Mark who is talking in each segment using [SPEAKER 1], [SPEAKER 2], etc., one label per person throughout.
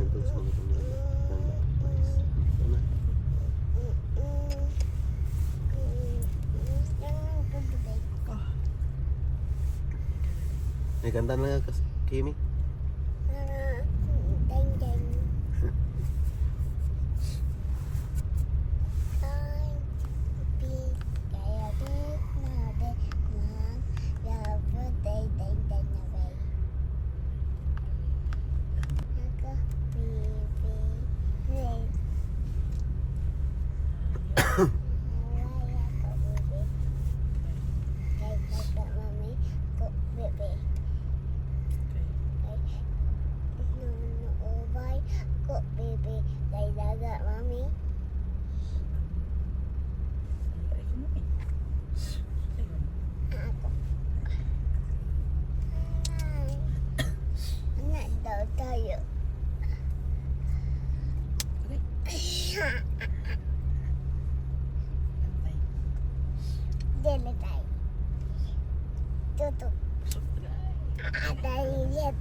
[SPEAKER 1] itong sa mga itong mais. Ito na. May kanta na nga, Kimi.
[SPEAKER 2] Tutup. Ada lihat.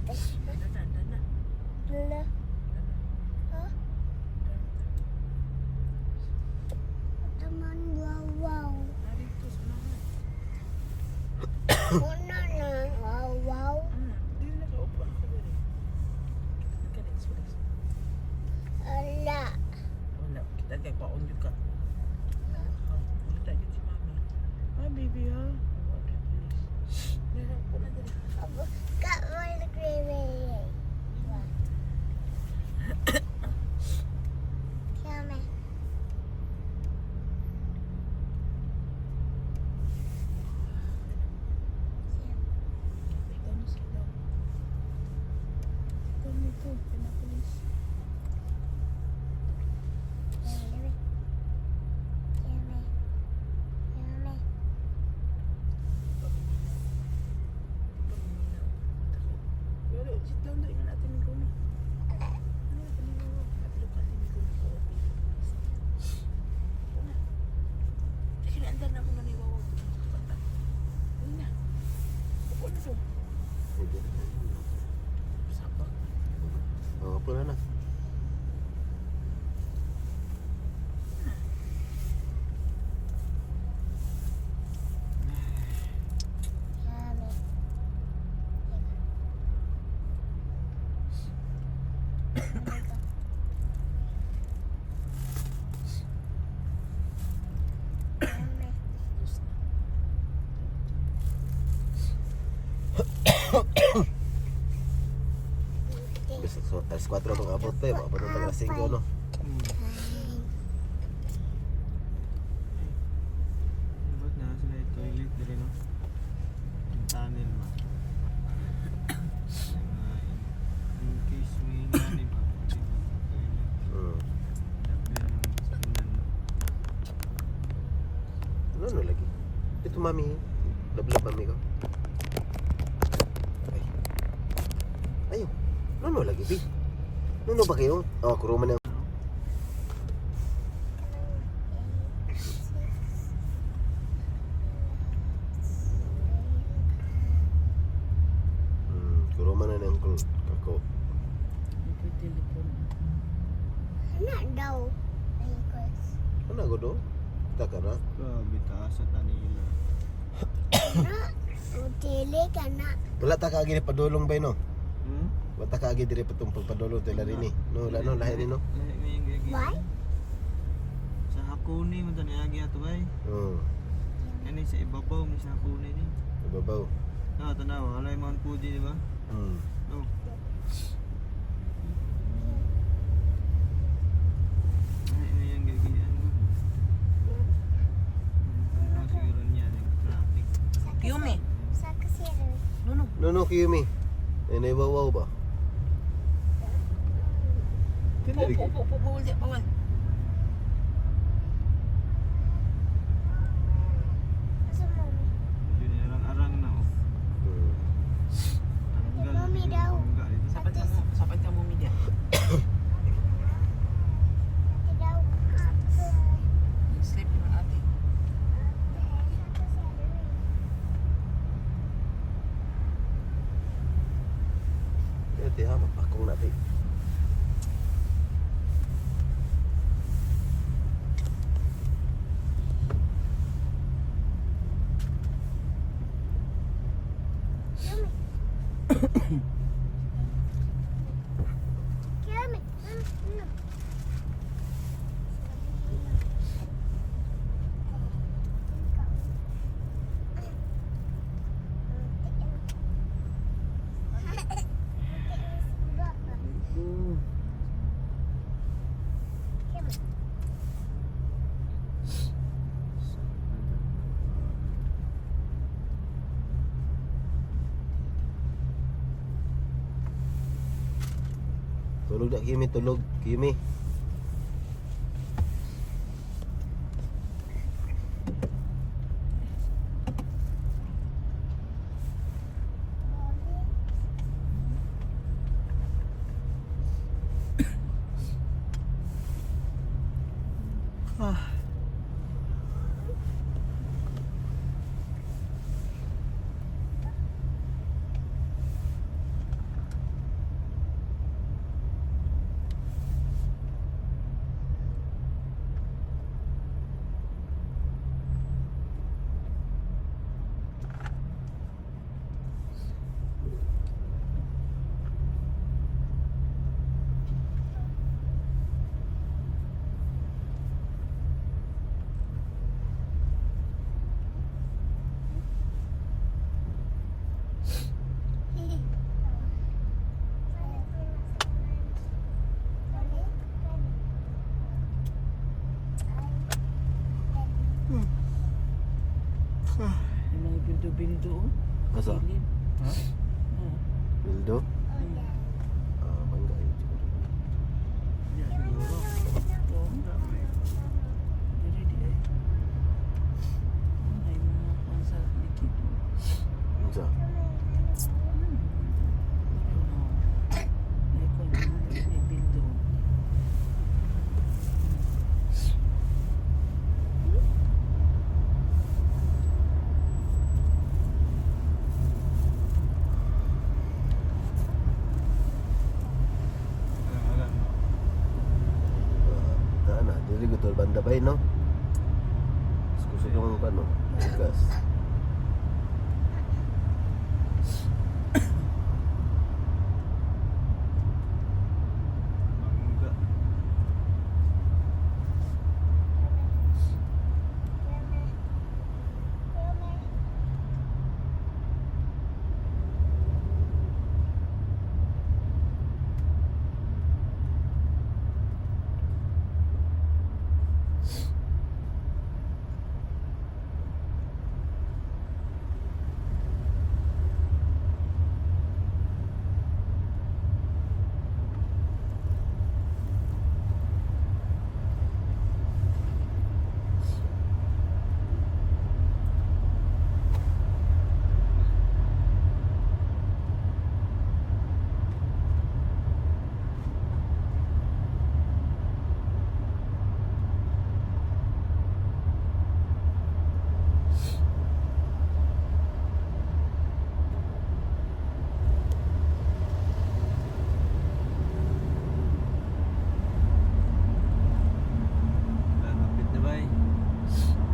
[SPEAKER 2] Lula. Hah? Teman wow. Mana na wow. Ala.
[SPEAKER 3] Wala, kita kay paon juga. Wala tayo si mami. Ah, baby ha.
[SPEAKER 2] Kak mau nagre-ray. Kame.
[SPEAKER 3] Sit down doon natin ng kuno. Sinandar na ako na niwawag. Ayun na. Upo na doon. Sabak.
[SPEAKER 1] Oh, apa na na? So, alas 4 itong abot pa eh. Makapag ng alas 5, no?
[SPEAKER 4] Ba't na sila yung toilet din, no? Yung tunnel ba? In case may nani ba?
[SPEAKER 1] Ano lagi? Ito mami. Lablab mami ko. Ay. Ayaw. Ano lagi, Bi? Ano ba kayo? Oh, kuruman na. Kuruman na ng kako.
[SPEAKER 3] Ito telepon.
[SPEAKER 2] Anak daw.
[SPEAKER 1] Ano ko do? Kita ka na?
[SPEAKER 4] Grabe taas sa tanila.
[SPEAKER 2] Anak. Utili ka na.
[SPEAKER 1] Wala ta ka agad padulong ba no?
[SPEAKER 4] Hmm?
[SPEAKER 1] Wala ta ka agad dire patong pagpadulong tela rin ni. No, wala no lahi ni no.
[SPEAKER 4] Lahi mo yung gagi.
[SPEAKER 2] Why?
[SPEAKER 4] Sa Hakuni mo tani agi ato bay.
[SPEAKER 1] Oh,
[SPEAKER 4] Ani sa ibabaw mi sa Hakuni ni.
[SPEAKER 1] ibabaw.
[SPEAKER 4] Ah, tanawa, alay Mount Fuji, di ba? No. Lahi mo yung gagi. Ano siguro niya yung traffic.
[SPEAKER 3] Yumi.
[SPEAKER 2] Sa kasiro.
[SPEAKER 3] Nuno.
[SPEAKER 1] No, Kimi. Eh, naiwawaw ba?
[SPEAKER 3] Upo. Bawal.
[SPEAKER 2] Asa mami?
[SPEAKER 4] Yun yung arang na, oh. Tanggal.
[SPEAKER 2] Mami daw.
[SPEAKER 3] Sapat ka mo media.
[SPEAKER 2] Ate daw. Ako.
[SPEAKER 3] Sleep na ate.
[SPEAKER 1] Ito ha, mapakong natin. Tulog na Kimi, tulog Kimi.
[SPEAKER 3] Ah. Yung mga binto-binto.
[SPEAKER 1] Asa?
[SPEAKER 3] Silid. Ha? Oh.
[SPEAKER 1] Bildo? Ah, bangga yun siguro.
[SPEAKER 3] Ya, siguro. Oo, ang dami. Dili di ay. Ay, mga kwan sa likid.
[SPEAKER 1] Unsa?
[SPEAKER 3] Ay, kwan, ay binto.
[SPEAKER 4] Alam mo.
[SPEAKER 1] Na, dili ko tol banda bay no. Gusto ko ng ano, gas.
[SPEAKER 4] Mangga. Lapit na ba eh?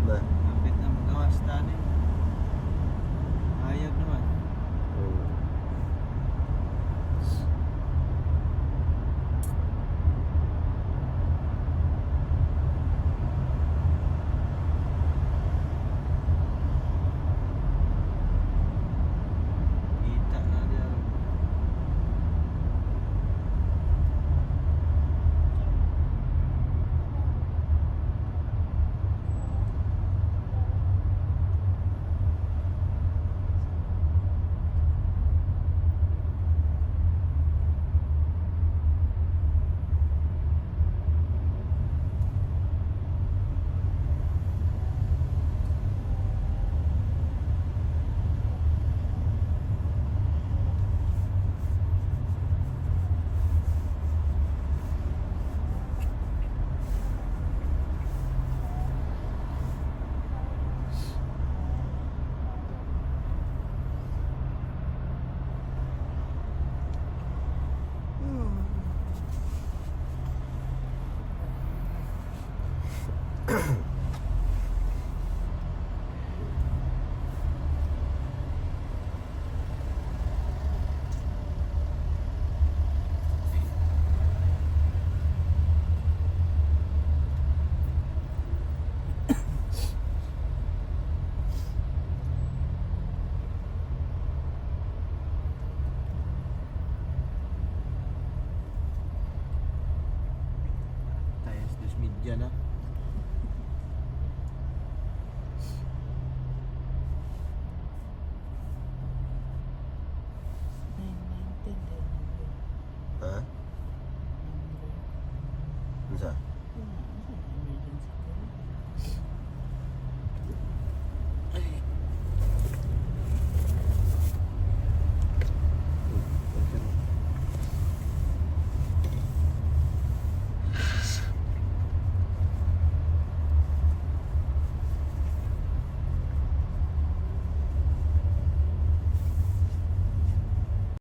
[SPEAKER 1] Na.
[SPEAKER 4] Lapit na magawas tanin. Ayag naman.
[SPEAKER 1] Hmm.
[SPEAKER 4] Kita na dia. Tayos dos media na.